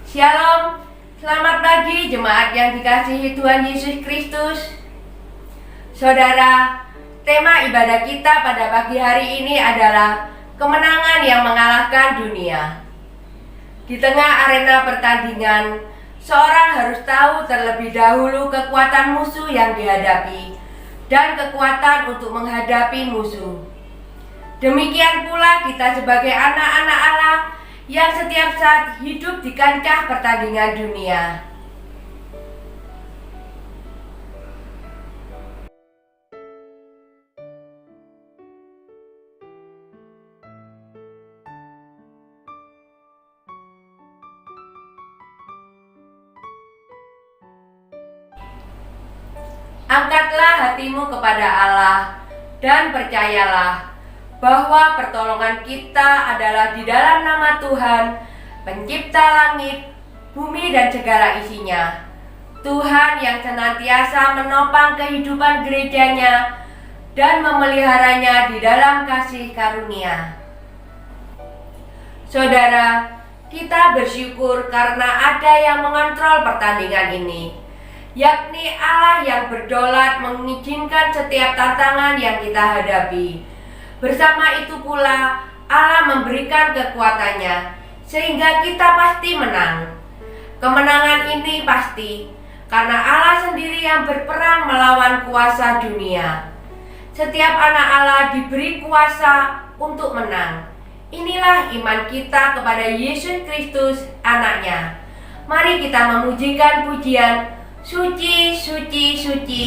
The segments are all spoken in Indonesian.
Shalom, selamat pagi jemaat yang dikasihi Tuhan Yesus Kristus. Saudara, tema ibadah kita pada pagi hari ini adalah kemenangan yang mengalahkan dunia. Di tengah arena pertandingan, seorang harus tahu terlebih dahulu kekuatan musuh yang dihadapi dan kekuatan untuk menghadapi musuh. Demikian pula kita sebagai anak-anak Allah yang setiap saat hidup di kancah pertandingan dunia. Angkatlah hatimu kepada Allah dan percayalah bahwa pertolongan kita adalah di dalam nama Tuhan, pencipta langit, bumi dan segala isinya. Tuhan yang senantiasa menopang kehidupan gerejanya dan memeliharanya di dalam kasih karunia. Saudara, kita bersyukur karena ada yang mengontrol pertandingan ini, yakni Allah yang berdaulat mengizinkan setiap tantangan yang kita hadapi. Bersama itu pula Allah memberikan kekuatannya sehingga kita pasti menang. Kemenangan ini pasti karena Allah sendiri yang berperang melawan kuasa dunia. Setiap anak Allah diberi kuasa untuk menang. Inilah iman kita kepada Yesus Kristus, anaknya. Mari kita memujikan pujian Suci, suci, suci.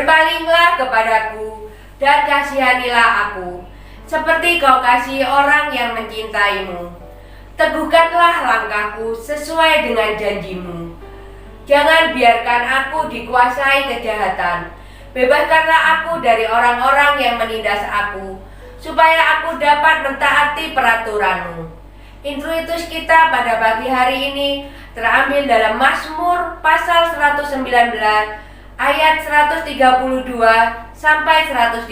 Berpalinglah kepadaku dan kasihanilah aku, seperti kau kasih orang yang mencintaimu. Teguhkanlah langkahku sesuai dengan janjimu. Jangan biarkan aku dikuasai kejahatan. Bebaskanlah aku dari orang-orang yang menindas aku, supaya aku dapat mentaati peraturanmu. Introitus kita pada pagi hari ini terambil dalam Mazmur pasal 119 ayat 132 sampai 134.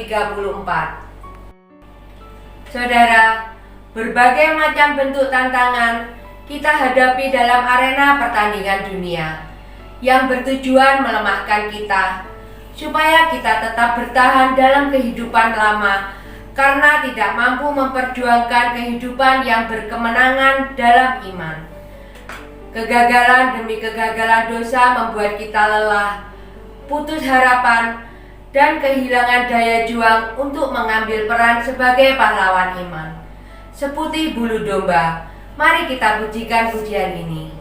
Saudara, berbagai macam bentuk tantangan kita hadapi dalam arena pertandingan dunia yang bertujuan melemahkan kita, supaya kita tetap bertahan dalam kehidupan lama karena tidak mampu memperjuangkan kehidupan yang berkemenangan dalam iman. Kegagalan demi kegagalan dosa membuat kita lelah, putus harapan, dan kehilangan daya juang untuk mengambil peran sebagai pahlawan iman. Seputih bulu domba, mari kita pujikan pujian ini.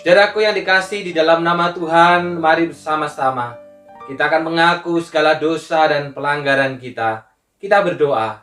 Saudaraku yang dikasihi di dalam nama Tuhan, mari bersama-sama kita akan mengaku segala dosa dan pelanggaran kita. Kita berdoa.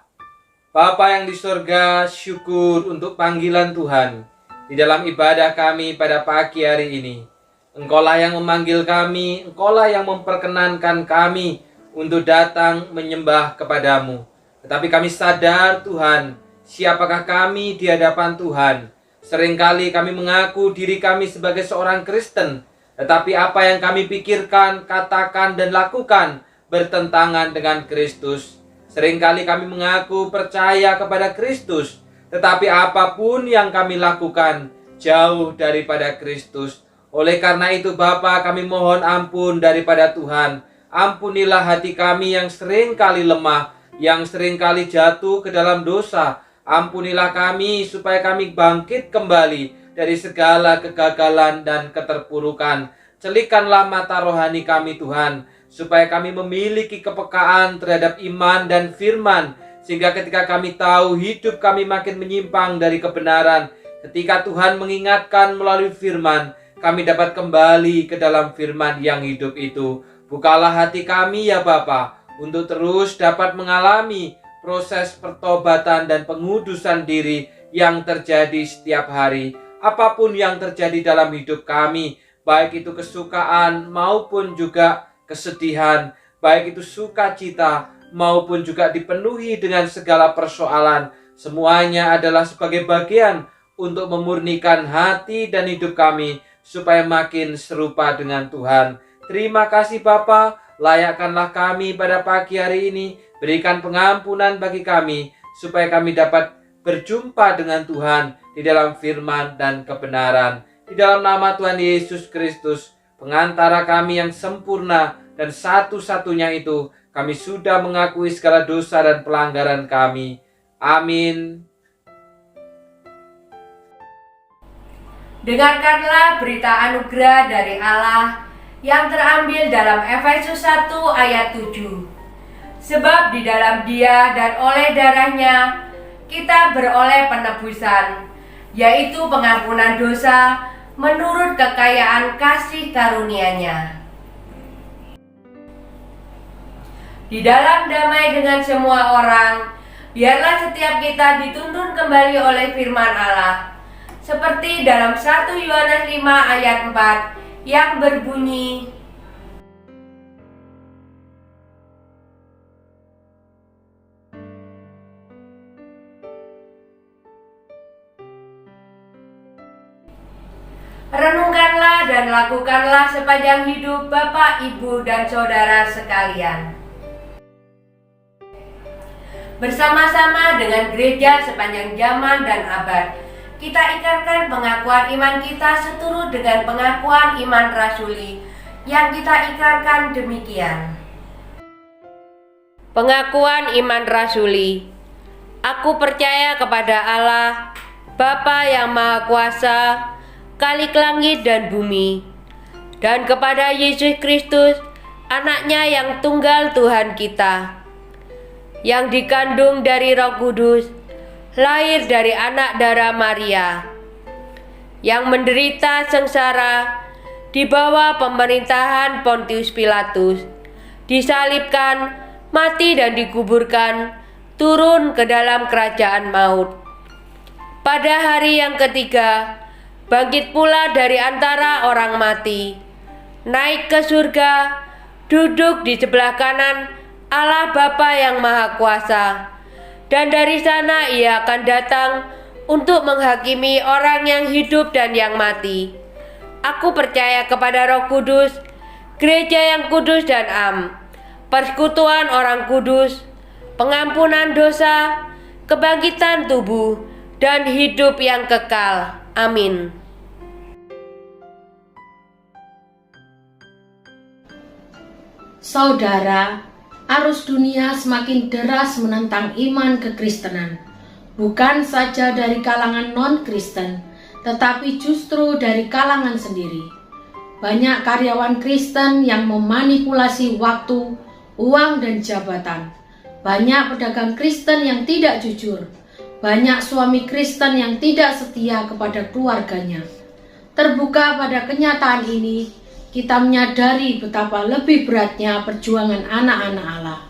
Bapa yang di surga, syukur untuk panggilan Tuhan di dalam ibadah kami pada pagi hari ini. Engkaulah yang memanggil kami, Engkaulah yang memperkenankan kami untuk datang menyembah kepadamu. Tetapi kami sadar Tuhan, siapakah kami di hadapan Tuhan. Seringkali kami mengaku diri kami sebagai seorang Kristen, tetapi apa yang kami pikirkan, katakan, dan lakukan bertentangan dengan Kristus. Seringkali kami mengaku percaya kepada Kristus, tetapi apapun yang kami lakukan jauh daripada Kristus. Oleh karena itu Bapa, kami mohon ampun daripada Tuhan. Ampunilah hati kami yang seringkali lemah, yang seringkali jatuh ke dalam dosa. Ampunilah kami supaya kami bangkit kembali dari segala kegagalan dan keterpurukan. Celikanlah mata rohani kami Tuhan, supaya kami memiliki kepekaan terhadap iman dan firman, sehingga ketika kami tahu hidup kami makin menyimpang dari kebenaran, ketika Tuhan mengingatkan melalui firman, kami dapat kembali ke dalam firman yang hidup itu. Bukalah hati kami ya Bapa, untuk terus dapat mengalami proses pertobatan dan pengudusan diri yang terjadi setiap hari. Apapun yang terjadi dalam hidup kami, baik itu kesukaan maupun juga kesedihan, baik itu sukacita maupun juga dipenuhi dengan segala persoalan, semuanya adalah sebagai bagian untuk memurnikan hati dan hidup kami supaya makin serupa dengan Tuhan. Terima kasih Bapa, layakkanlah kami pada pagi hari ini. Berikan pengampunan bagi kami, supaya kami dapat berjumpa dengan Tuhan di dalam firman dan kebenaran. Di dalam nama Tuhan Yesus Kristus, pengantara kami yang sempurna dan satu-satunya itu, kami sudah mengakui segala dosa dan pelanggaran kami. Amin. Dengarkanlah berita anugerah dari Allah yang terambil dalam Efesus 1 ayat 7. Sebab di dalam Dia dan oleh darahnya kita beroleh penebusan, yaitu pengampunan dosa menurut kekayaan kasih karunia-Nya. Di dalam damai dengan semua orang, biarlah setiap kita dituntun kembali oleh firman Allah, seperti dalam 1 Yohanes 5 ayat 4 yang berbunyi, renungkanlah dan lakukanlah sepanjang hidup Bapak, Ibu, dan Saudara sekalian. Bersama-sama dengan gereja sepanjang zaman dan abad, kita ikatkan pengakuan iman kita seturut dengan pengakuan iman rasuli yang kita ikatkan demikian. Pengakuan iman rasuli. Aku percaya kepada Allah, Bapa yang Maha Kuasa, Khalik langit dan bumi, dan kepada Yesus Kristus, Anaknya yang tunggal Tuhan kita, yang dikandung dari Roh Kudus, lahir dari anak darah Maria, yang menderita sengsara di bawah pemerintahan Pontius Pilatus, disalibkan, mati dan dikuburkan, turun ke dalam kerajaan maut. Pada hari yang ketiga, bangkit pula dari antara orang mati, naik ke surga, duduk di sebelah kanan Allah Bapa yang Maha Kuasa, dan dari sana Ia akan datang untuk menghakimi orang yang hidup dan yang mati. Aku percaya kepada Roh Kudus, gereja yang kudus dan am, persekutuan orang kudus, pengampunan dosa, kebangkitan tubuh, dan hidup yang kekal. Amin. Saudara, arus dunia semakin deras menentang iman kekristenan, bukan saja dari kalangan non-Kristen, tetapi justru dari kalangan sendiri. Banyak karyawan Kristen yang memanipulasi waktu, uang, dan jabatan. Banyak pedagang Kristen yang tidak jujur. Banyak suami Kristen yang tidak setia kepada keluarganya. Terbuka pada kenyataan ini, kita menyadari betapa lebih beratnya perjuangan anak-anak Allah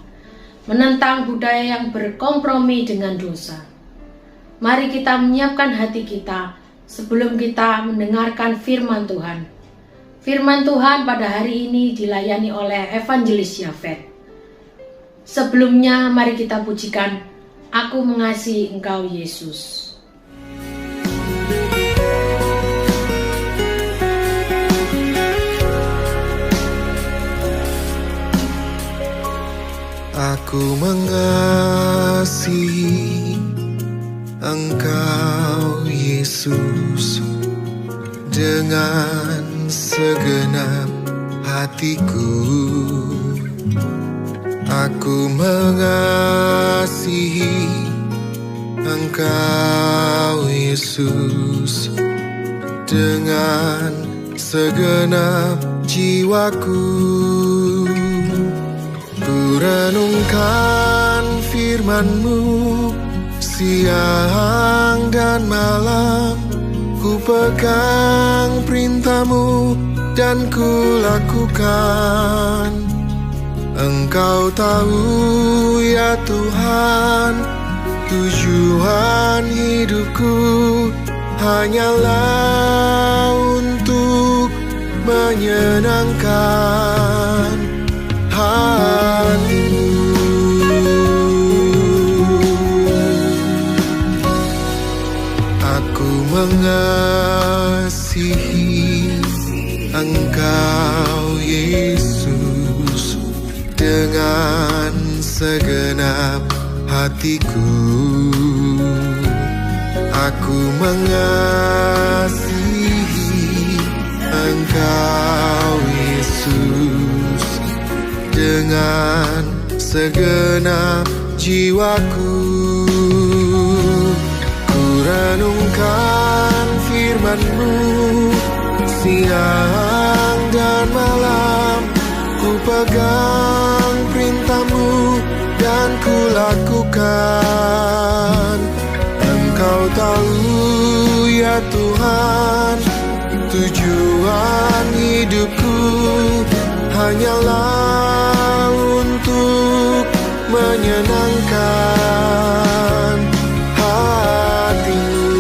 menentang budaya yang berkompromi dengan dosa. Mari kita menyiapkan hati kita sebelum kita mendengarkan firman Tuhan. Firman Tuhan pada hari ini dilayani oleh Evangelis Yafet. Sebelumnya mari kita pujikan Aku Mengasihi Engkau Yesus. Aku mengasihi Engkau Yesus dengan segenap hatiku. Aku mengasihi Engkau Yesus dengan segenap jiwaku. Ku renungkan firman-Mu siang dan malam, ku pegang perintah-Mu dan ku lakukan. Engkau tahu ya Tuhan, tujuan hidupku hanyalah untuk menyenangkan hati-Mu. Aku mengasihi Engkau Yesus dengan segenap hatiku. Aku mengasihi Engkau Yesus dengan segenap jiwaku. Ku renungkan firman-Mu siang dan malam, ku pegang perintah-Mu dan ku lakukan. Engkau tahu ya Tuhan, tujuan hidupku hanyalah untuk menyenangkan hati-Mu.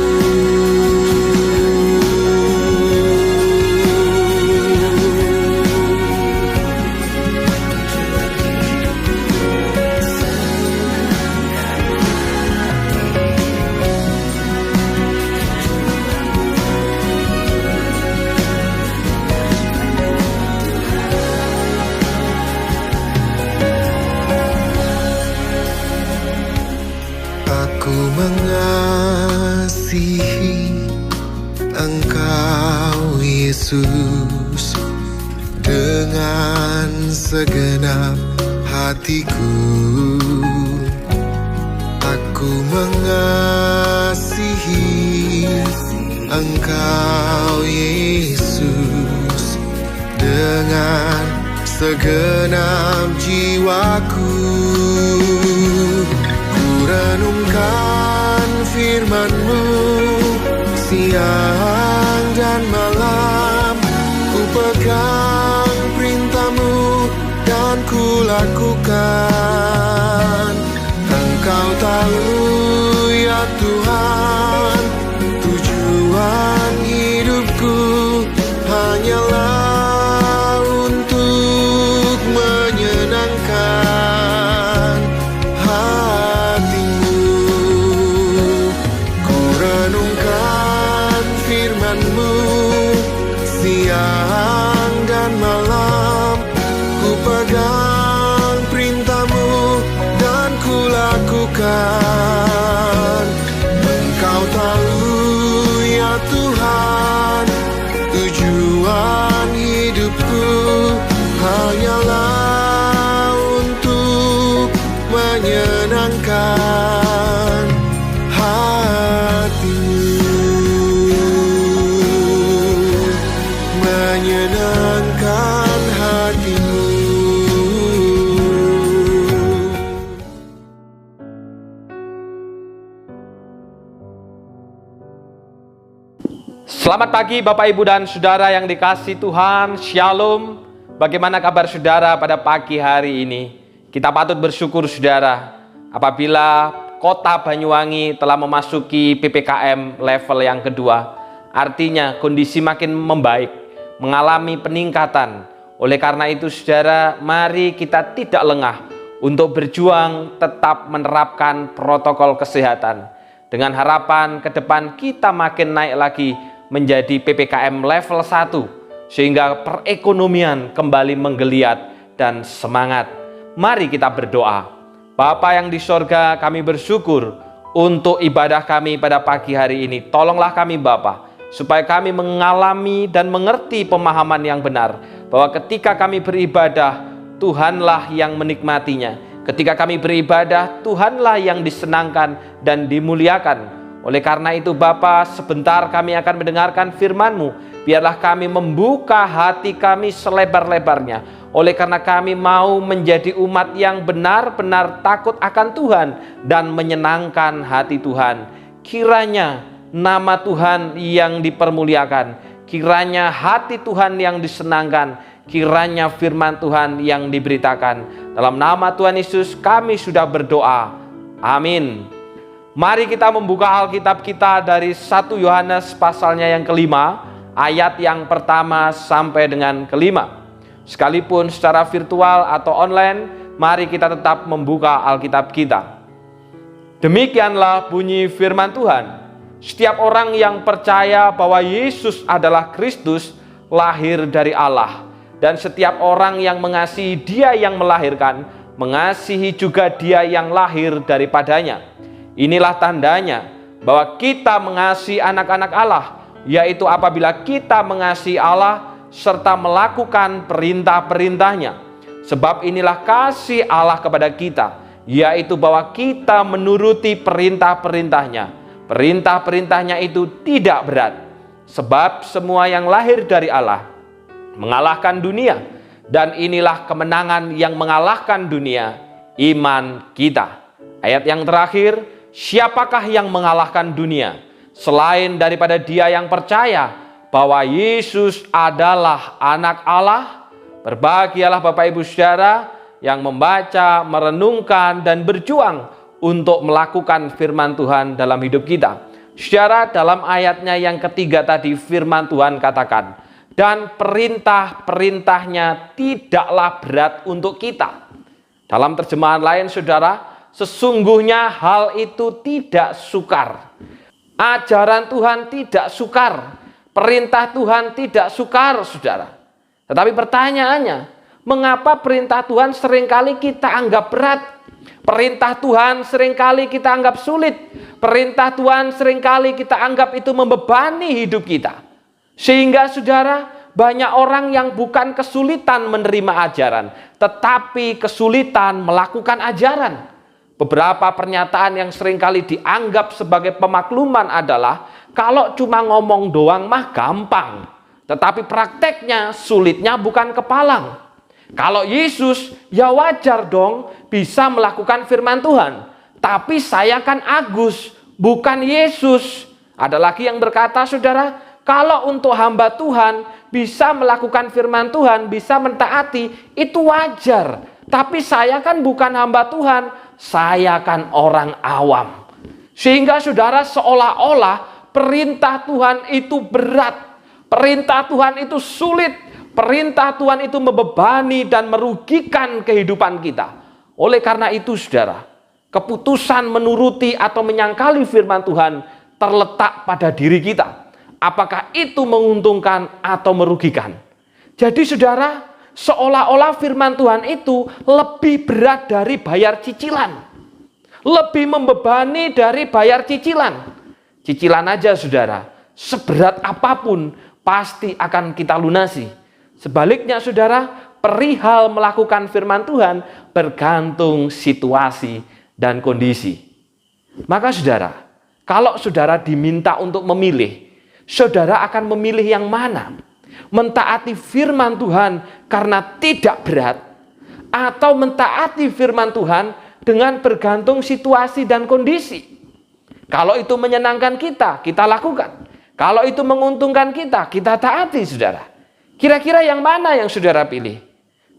Aku mengasihi Engkau Yesus dengan segenap hatiku. Aku mengasihi Engkau Yesus dengan segenap jiwaku. Renungkan firman-Mu siang dan malam, ku pegang perintah-Mu dan ku lakukan. Engkau tahu ya Tuhan, tujuan hidupku hanyalah untuk menyenangkan hati-Mu. Ku renungkan firman-Mu siang dan malam, ku pegang perintah-Mu dan ku lakukan. Engkau tahu ya Tuhan, tujuan hidupku hanyalah untuk menyenangkan hati-Mu, menyenangkan hati-Mu. Selamat pagi Bapak Ibu dan Saudara yang dikasihi Tuhan. Shalom. Bagaimana kabar saudara pada pagi hari ini? Kita patut bersyukur saudara apabila Kota Banyuwangi telah memasuki PPKM level yang kedua. Artinya kondisi makin membaik, mengalami peningkatan. Oleh karena itu saudara, mari kita tidak lengah untuk berjuang tetap menerapkan protokol kesehatan. Dengan harapan ke depan kita makin naik lagi menjadi PPKM level 1 sehingga perekonomian kembali menggeliat dan semangat. Mari kita berdoa. Bapa yang di sorga, kami bersyukur untuk ibadah kami pada pagi hari ini. Tolonglah kami Bapa, supaya kami mengalami dan mengerti pemahaman yang benar, bahwa ketika kami beribadah, Tuhanlah yang menikmatinya. Ketika kami beribadah, Tuhanlah yang disenangkan dan dimuliakan. Oleh karena itu Bapa, sebentar kami akan mendengarkan firman-Mu. Biarlah kami membuka hati kami selebar-lebarnya. Oleh karena kami mau menjadi umat yang benar-benar takut akan Tuhan dan menyenangkan hati Tuhan. Kiranya nama Tuhan yang dipermuliakan, kiranya hati Tuhan yang disenangkan, kiranya firman Tuhan yang diberitakan. Dalam nama Tuhan Yesus kami sudah berdoa. Amin. Mari kita membuka Alkitab kita dari 1 Yohanes pasalnya yang kelima, ayat yang pertama sampai dengan kelima. Sekalipun secara virtual atau online, mari kita tetap membuka Alkitab kita. Demikianlah bunyi firman Tuhan. Setiap orang yang percaya bahwa Yesus adalah Kristus lahir dari Allah. Dan setiap orang yang mengasihi Dia yang melahirkan, mengasihi juga Dia yang lahir daripadanya. Inilah tandanya bahwa kita mengasihi anak-anak Allah, yaitu apabila kita mengasihi Allah serta melakukan perintah-perintahnya. Sebab inilah kasih Allah kepada kita, yaitu bahwa kita menuruti perintah-perintahnya. Perintah-perintahnya itu tidak berat, sebab semua yang lahir dari Allah mengalahkan dunia, dan inilah kemenangan yang mengalahkan dunia, iman kita. Ayat yang terakhir, siapakah yang mengalahkan dunia selain daripada dia yang percaya bahwa Yesus adalah anak Allah? Berbahagialah Bapak Ibu Saudara yang membaca, merenungkan, dan berjuang untuk melakukan firman Tuhan dalam hidup kita. Saudara, dalam ayatnya yang ketiga tadi firman Tuhan katakan, dan perintah-perintahnya tidaklah berat untuk kita. Dalam terjemahan lain saudara, sesungguhnya hal itu tidak sukar. Ajaran Tuhan tidak sukar. Perintah Tuhan tidak sukar, saudara. Tetapi pertanyaannya, mengapa perintah Tuhan seringkali kita anggap berat? Perintah Tuhan seringkali kita anggap sulit. Perintah Tuhan seringkali kita anggap itu membebani hidup kita. Sehingga saudara, banyak orang yang bukan kesulitan menerima ajaran, tetapi kesulitan melakukan ajaran. Beberapa pernyataan yang seringkali dianggap sebagai pemakluman adalah, kalau cuma ngomong doang mah gampang, tetapi prakteknya sulitnya bukan kepalang. Kalau Yesus, ya wajar dong bisa melakukan firman Tuhan. Tapi saya kan Agus, bukan Yesus. Ada lagi yang berkata saudara, kalau untuk hamba Tuhan bisa melakukan firman Tuhan, bisa mentaati, itu wajar. Tapi saya kan bukan hamba Tuhan, saya kan orang awam. Sehingga saudara seolah-olah perintah Tuhan itu berat. Perintah Tuhan itu sulit. Perintah Tuhan itu membebani dan merugikan kehidupan kita. Oleh karena itu saudara, keputusan menuruti atau menyangkali firman Tuhan terletak pada diri kita. Apakah itu menguntungkan atau merugikan? Jadi saudara, seolah-olah firman Tuhan itu lebih berat dari bayar cicilan. Lebih membebani dari bayar cicilan. Cicilan aja saudara, seberat apapun pasti akan kita lunasi. Sebaliknya saudara, perihal melakukan firman Tuhan bergantung situasi dan kondisi. Maka saudara, kalau saudara diminta untuk memilih, saudara akan memilih yang mana? Mentaati firman Tuhan karena tidak berat, atau mentaati firman Tuhan dengan bergantung situasi dan kondisi? Kalau itu menyenangkan kita, kita lakukan. Kalau itu menguntungkan kita, kita taati, saudara. Kira-kira yang mana yang saudara pilih?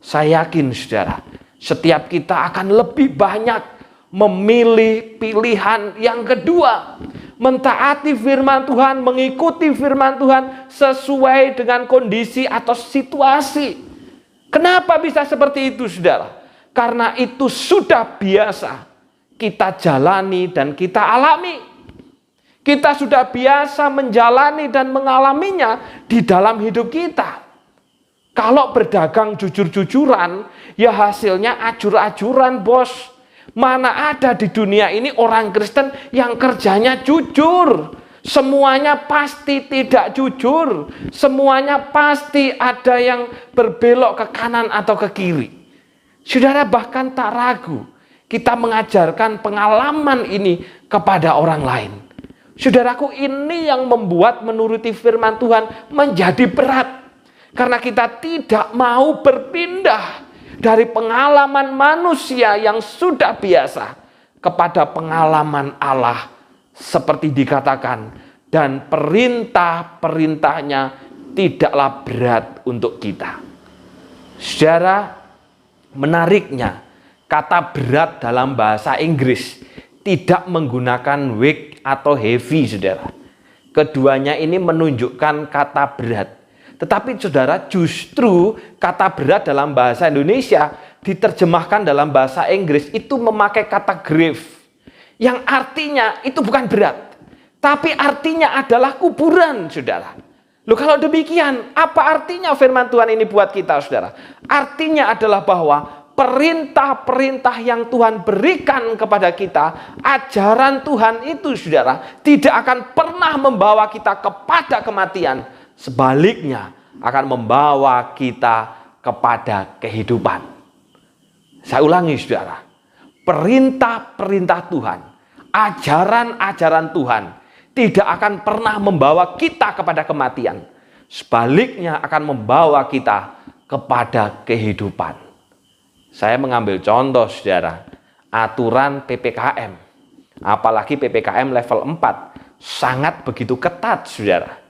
Saya yakin, saudara, setiap kita akan lebih banyak memilih pilihan yang kedua. Mentaati firman Tuhan, mengikuti firman Tuhan sesuai dengan kondisi atau situasi. Kenapa bisa seperti itu, saudara? Karena itu sudah biasa kita jalani dan kita alami. Kita sudah biasa menjalani dan mengalaminya di dalam hidup kita. Kalau berdagang jujur-jujuran, ya hasilnya ajur-ajuran, bos. Mana ada di dunia ini orang Kristen yang kerjanya jujur. Semuanya pasti tidak jujur. Semuanya pasti ada yang berbelok ke kanan atau ke kiri. Saudara, bahkan tak ragu kita mengajarkan pengalaman ini kepada orang lain. Saudaraku, ini yang membuat menuruti firman Tuhan menjadi berat. Karena kita tidak mau berpindah dari pengalaman manusia yang sudah biasa kepada pengalaman Allah. Seperti dikatakan, dan perintah-perintahnya tidaklah berat untuk kita. Saudara, menariknya, kata berat dalam bahasa Inggris tidak menggunakan weak atau heavy, saudara. Keduanya ini menunjukkan kata berat. Tetapi saudara, justru kata berat dalam bahasa Indonesia diterjemahkan dalam bahasa Inggris itu memakai kata grave. Yang artinya itu bukan berat, tapi artinya adalah kuburan, saudara. Loh, kalau demikian, apa artinya firman Tuhan ini buat kita, saudara? Artinya adalah bahwa perintah-perintah yang Tuhan berikan kepada kita, ajaran Tuhan itu, saudara, tidak akan pernah membawa kita kepada kematian. Sebaliknya, akan membawa kita kepada kehidupan. Saya ulangi, saudara. Perintah-perintah Tuhan, ajaran-ajaran Tuhan tidak akan pernah membawa kita kepada kematian. Sebaliknya, akan membawa kita kepada kehidupan. Saya mengambil contoh, saudara, aturan PPKM, apalagi PPKM level 4, sangat begitu ketat, saudara.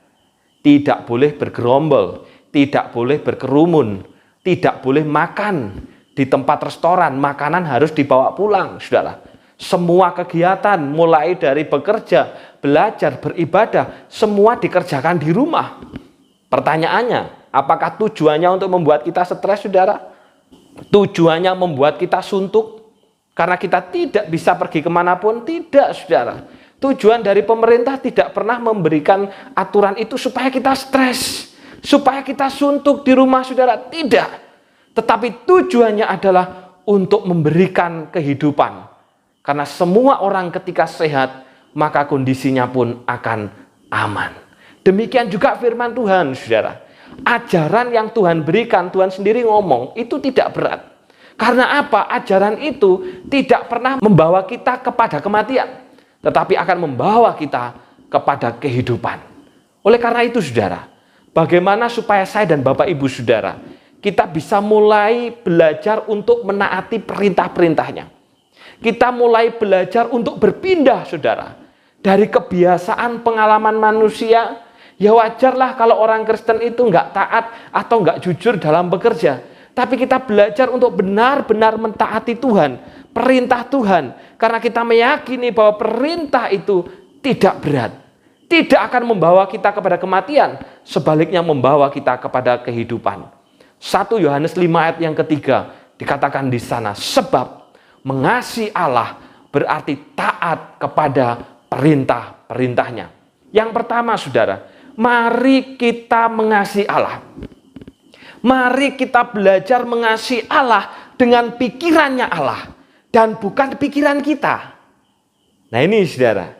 Tidak boleh bergerombol, tidak boleh berkerumun, tidak boleh makan di tempat restoran, makanan harus dibawa pulang, saudara. Semua kegiatan, mulai dari bekerja, belajar, beribadah, semua dikerjakan di rumah. Pertanyaannya, apakah tujuannya untuk membuat kita stres, saudara? Tujuannya membuat kita suntuk karena kita tidak bisa pergi kemanapun? Tidak, saudara. Tujuan dari pemerintah tidak pernah memberikan aturan itu supaya kita stres, supaya kita suntuk di rumah, saudara. Tidak. Tetapi tujuannya adalah untuk memberikan kehidupan. Karena semua orang ketika sehat, maka kondisinya pun akan aman. Demikian juga firman Tuhan, saudara. Ajaran yang Tuhan berikan, Tuhan sendiri ngomong, itu tidak berat. Karena apa? Ajaran itu tidak pernah membawa kita kepada kematian, tetapi akan membawa kita kepada kehidupan. Oleh karena itu, saudara, bagaimana supaya saya dan Bapak Ibu saudara, kita bisa mulai belajar untuk menaati perintah-perintahnya. Kita mulai belajar untuk berpindah, saudara, dari kebiasaan pengalaman manusia. Ya wajarlah kalau orang Kristen itu nggak taat atau nggak jujur dalam bekerja. Tapi kita belajar untuk benar-benar mentaati Tuhan, perintah Tuhan. Karena kita meyakini bahwa perintah itu tidak berat. Tidak akan membawa kita kepada kematian. Sebaliknya membawa kita kepada kehidupan. 1 Yohanes 5 ayat yang ketiga dikatakan di sana. Sebab mengasihi Allah berarti taat kepada perintah-perintahnya. Yang pertama, saudara, mari kita mengasihi Allah. Mari kita belajar mengasihi Allah dengan pikirannya Allah dan bukan pikiran kita. Nah ini, saudara,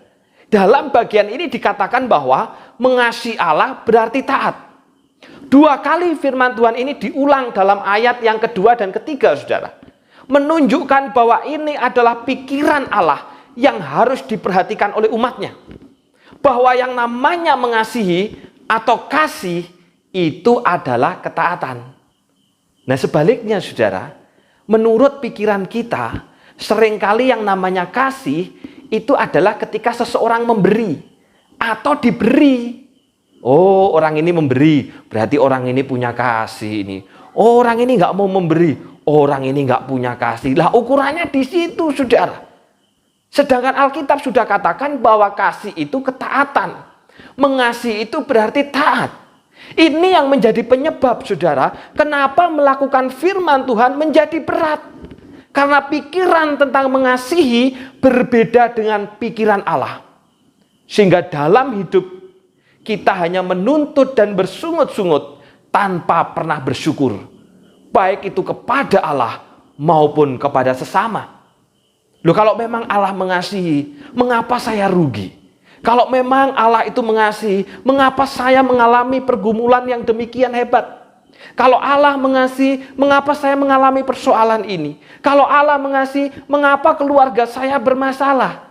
dalam bagian ini dikatakan bahwa mengasihi Allah berarti taat. 2 kali firman Tuhan ini diulang dalam ayat yang kedua dan ketiga, saudara. Menunjukkan bahwa ini adalah pikiran Allah yang harus diperhatikan oleh umatnya. Bahwa yang namanya mengasihi atau kasih itu adalah ketaatan. Nah sebaliknya, saudara, menurut pikiran kita, seringkali yang namanya kasih itu adalah ketika seseorang memberi atau diberi. Oh, orang ini memberi, berarti orang ini punya kasih ini. Oh, orang ini nggak mau memberi, orang ini nggak punya kasih. Lah, ukurannya di situ, saudara. Sedangkan Alkitab sudah katakan bahwa kasih itu ketaatan. Mengasihi itu berarti taat. Ini yang menjadi penyebab, saudara, kenapa melakukan firman Tuhan menjadi berat. Karena pikiran tentang mengasihi berbeda dengan pikiran Allah. Sehingga dalam hidup kita hanya menuntut dan bersungut-sungut tanpa pernah bersyukur. Baik itu kepada Allah maupun kepada sesama. Loh, kalau memang Allah mengasihi, mengapa saya rugi? Kalau memang Allah itu mengasihi, mengapa saya mengalami pergumulan yang demikian hebat? Kalau Allah mengasihi, mengapa saya mengalami persoalan ini? Kalau Allah mengasihi, mengapa keluarga saya bermasalah?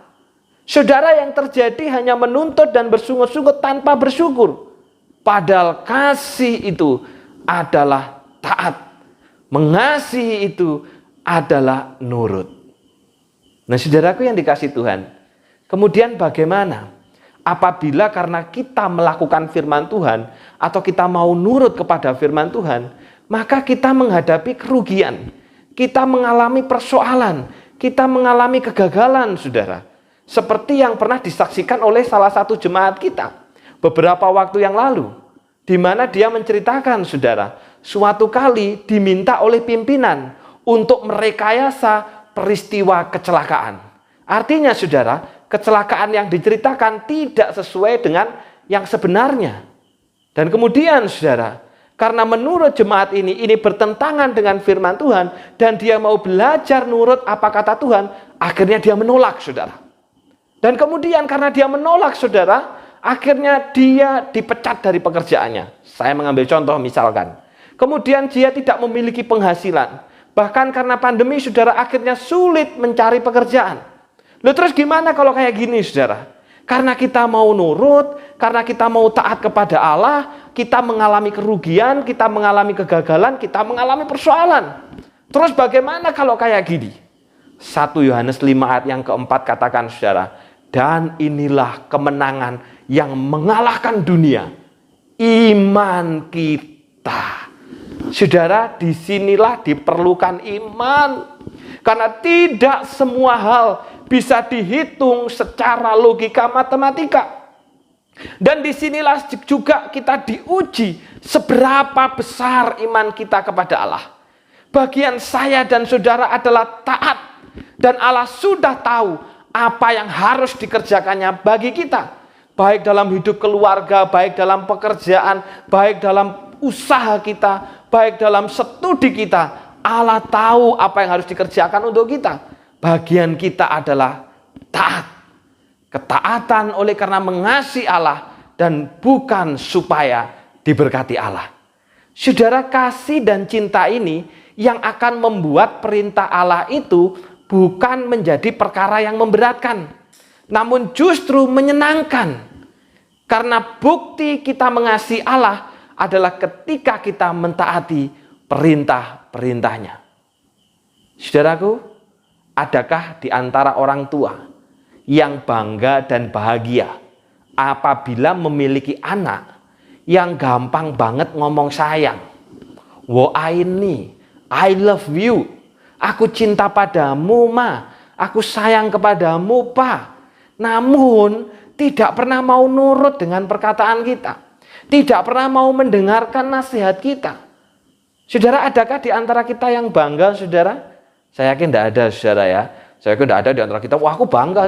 Saudara, yang terjadi hanya menuntut dan bersungut-sungut tanpa bersyukur. Padahal kasih itu adalah taat. Mengasihi itu adalah nurut. Nah, saudaraku yang dikasihi Tuhan, kemudian bagaimana apabila karena kita melakukan firman Tuhan atau kita mau nurut kepada firman Tuhan, maka kita menghadapi kerugian, kita mengalami persoalan, kita mengalami kegagalan, saudara. Seperti yang pernah disaksikan oleh salah satu jemaat kita beberapa waktu yang lalu, di mana dia menceritakan, saudara, suatu kali diminta oleh pimpinan untuk merekayasa peristiwa kecelakaan. Artinya, saudara, kecelakaan yang diceritakan tidak sesuai dengan yang sebenarnya. Dan kemudian, saudara, karena menurut jemaat ini bertentangan dengan firman Tuhan, dan dia mau belajar nurut apa kata Tuhan, akhirnya dia menolak, saudara. Dan kemudian karena dia menolak, saudara, akhirnya dia dipecat dari pekerjaannya. Saya mengambil contoh misalkan. Kemudian dia tidak memiliki penghasilan. Bahkan karena pandemi, saudara, akhirnya sulit mencari pekerjaan. Lalu terus gimana kalau kayak gini, saudara? Karena kita mau nurut, karena kita mau taat kepada Allah, kita mengalami kerugian, kita mengalami kegagalan, kita mengalami persoalan. Terus bagaimana kalau kayak gini? 1 Yohanes 5 ayat yang keempat katakan, saudara, dan inilah kemenangan yang mengalahkan dunia, iman kita. Saudara, disinilah diperlukan iman. Karena tidak semua hal bisa dihitung secara logika matematika. Dan disinilah juga kita diuji seberapa besar iman kita kepada Allah. Bagian saya dan saudara adalah taat. Dan Allah sudah tahu apa yang harus dikerjakannya bagi kita. Baik dalam hidup keluarga, baik dalam pekerjaan, baik dalam usaha kita, baik dalam studi kita. Allah tahu apa yang harus dikerjakan untuk kita. Bagian kita adalah taat. Ketaatan oleh karena mengasihi Allah dan bukan supaya diberkati Allah. Saudara, kasih dan cinta ini yang akan membuat perintah Allah itu bukan menjadi perkara yang memberatkan, namun justru menyenangkan. Karena bukti kita mengasihi Allah adalah ketika kita mentaati perintah-perintahnya. Saudaraku, adakah di antara orang tua yang bangga dan bahagia apabila memiliki anak yang gampang banget ngomong sayang? Wo ini, I love you. Aku cinta padamu, Ma. Aku sayang kepadamu, Pa. Namun, tidak pernah mau nurut dengan perkataan kita. Tidak pernah mau mendengarkan nasihat kita. Saudara, adakah di antara kita yang bangga, saudara? Saya yakin tidak ada, saudara ya. Saya yakin tidak ada di antara kita. Wah, aku bangga.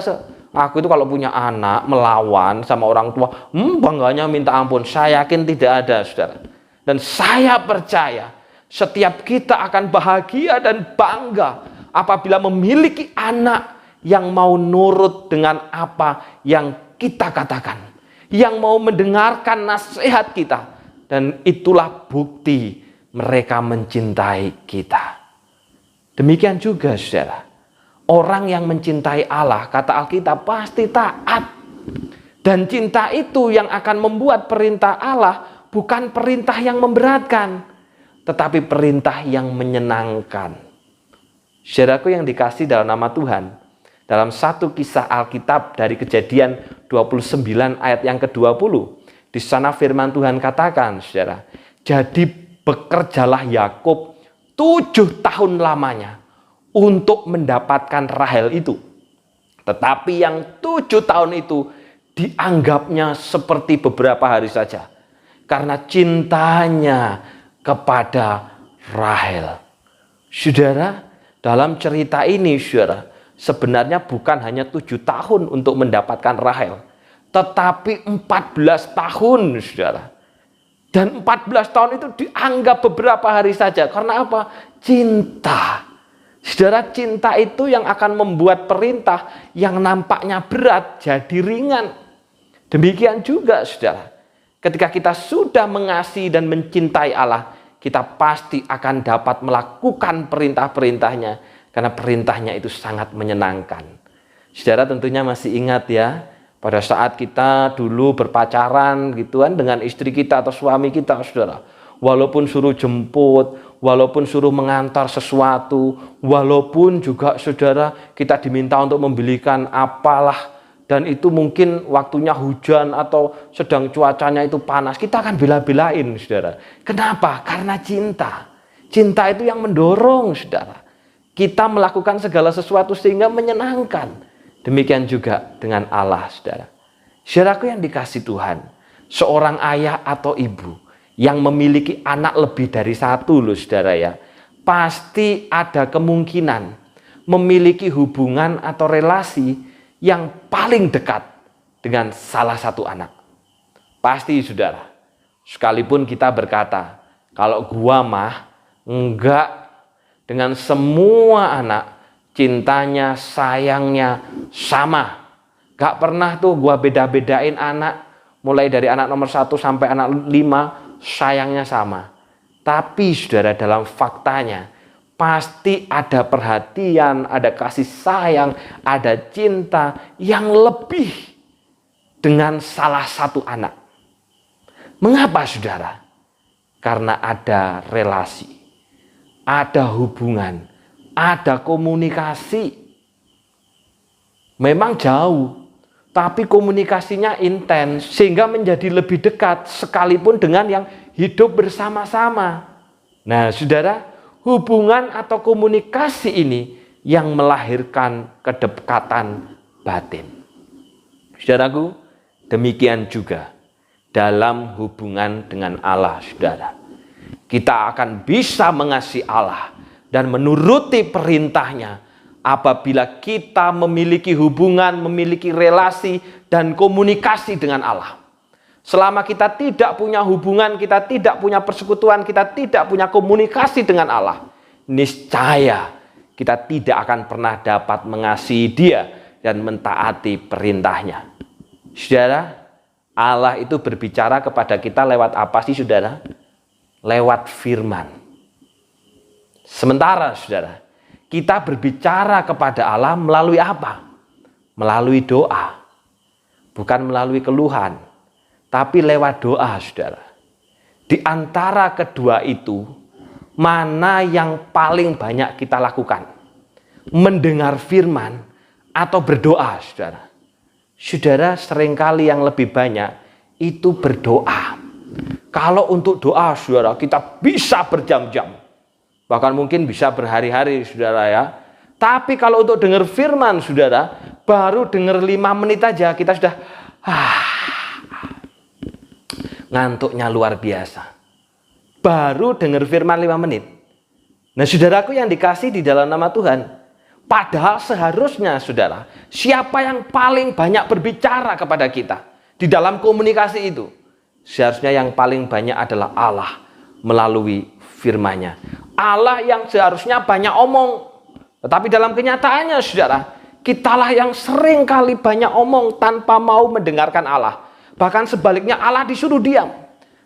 Aku itu kalau punya anak, melawan sama orang tua, bangganya minta ampun. Saya yakin tidak ada, saudara. Dan saya percaya, setiap kita akan bahagia dan bangga apabila memiliki anak yang mau nurut dengan apa yang kita katakan, yang mau mendengarkan nasihat kita, dan itulah bukti mereka mencintai kita. Demikian juga, saudara, orang yang mencintai Allah, kata Alkitab, pasti taat. Dan cinta itu yang akan membuat perintah Allah bukan perintah yang memberatkan, tetapi perintah yang menyenangkan. Saudaraku yang dikasihi dalam nama Tuhan, dalam satu kisah Alkitab dari Kejadian 29 ayat yang ke-20, Di sana firman Tuhan katakan, saudara, jadi bekerjalah Yakub 7 tahun lamanya untuk mendapatkan Rahel itu. Tetapi yang 7 tahun itu dianggapnya seperti beberapa hari saja, karena cintanya kepada Rahel. Saudara, dalam cerita ini, saudara, sebenarnya bukan hanya 7 tahun untuk mendapatkan Rahel, tetapi 14 tahun, saudara. Dan 14 tahun itu dianggap beberapa hari saja. Karena apa? Cinta. Saudara, cinta itu yang akan membuat perintah yang nampaknya berat jadi ringan. Demikian juga, saudara, ketika kita sudah mengasihi dan mencintai Allah, kita pasti akan dapat melakukan perintah-perintahnya, karena perintahnya itu sangat menyenangkan. Saudara tentunya masih ingat ya, pada saat kita dulu berpacaran gitu kan dengan istri kita atau suami kita, saudara. Walaupun suruh jemput, walaupun suruh mengantar sesuatu, walaupun juga saudara kita diminta untuk membelikan apalah, dan itu mungkin waktunya hujan atau sedang cuacanya itu panas, kita akan bela-belain, saudara. Kenapa? Karena cinta. Cinta itu yang mendorong, saudara, kita melakukan segala sesuatu sehingga menyenangkan. Demikian juga dengan Allah, saudara. Saudaraku yang dikasih Tuhan, seorang ayah atau ibu yang memiliki anak lebih dari satu loh, saudara ya, pasti ada kemungkinan memiliki hubungan atau relasi yang paling dekat dengan salah satu anak. Pasti, saudara. Sekalipun kita berkata, kalau gua mah enggak, dengan semua anak cintanya, sayangnya sama. Gak pernah tuh gua beda-bedain anak. Mulai dari anak nomor 1 sampai anak 5, sayangnya sama. Tapi saudara, dalam faktanya pasti ada perhatian, ada kasih sayang, ada cinta yang lebih dengan salah satu anak. Mengapa, saudara? Karena ada relasi, ada hubungan, ada komunikasi. Memang jauh, tapi komunikasinya intens sehingga menjadi lebih dekat sekalipun dengan yang hidup bersama-sama. Nah, saudara, hubungan atau komunikasi ini yang melahirkan kedekatan batin. Saudaraku, demikian juga dalam hubungan dengan Allah, saudara. Kita akan bisa mengasihi Allah dan menuruti perintahnya apabila kita memiliki hubungan, memiliki relasi dan komunikasi dengan Allah. Selama kita tidak punya hubungan, kita tidak punya persekutuan, kita tidak punya komunikasi dengan Allah, niscaya kita tidak akan pernah dapat mengasihi Dia dan mentaati perintahnya. Saudara, Allah itu berbicara kepada kita lewat apa sih, saudara? Lewat firman. Sementara, saudara, kita berbicara kepada Allah melalui apa? Melalui doa. Bukan melalui keluhan, tapi lewat doa, saudara. Di antara kedua itu, mana yang paling banyak kita lakukan? Mendengar firman atau berdoa, saudara? Saudara, seringkali yang lebih banyak itu berdoa. Kalau untuk doa, saudara, kita bisa berjam-jam. Bahkan mungkin bisa berhari-hari, saudara ya. Tapi kalau untuk dengar firman, saudara, baru dengar 5 menit aja kita sudah ngantuknya luar biasa. Baru dengar firman 5 menit. Nah, saudaraku yang dikasih di dalam nama Tuhan, padahal seharusnya, saudara, siapa yang paling banyak berbicara kepada kita di dalam komunikasi itu? Seharusnya yang paling banyak adalah Allah melalui firman-Nya. Allah yang seharusnya banyak omong, tetapi dalam kenyataannya, saudara, kitalah yang sering kali banyak omong tanpa mau mendengarkan Allah. Bahkan sebaliknya, Allah disuruh diam.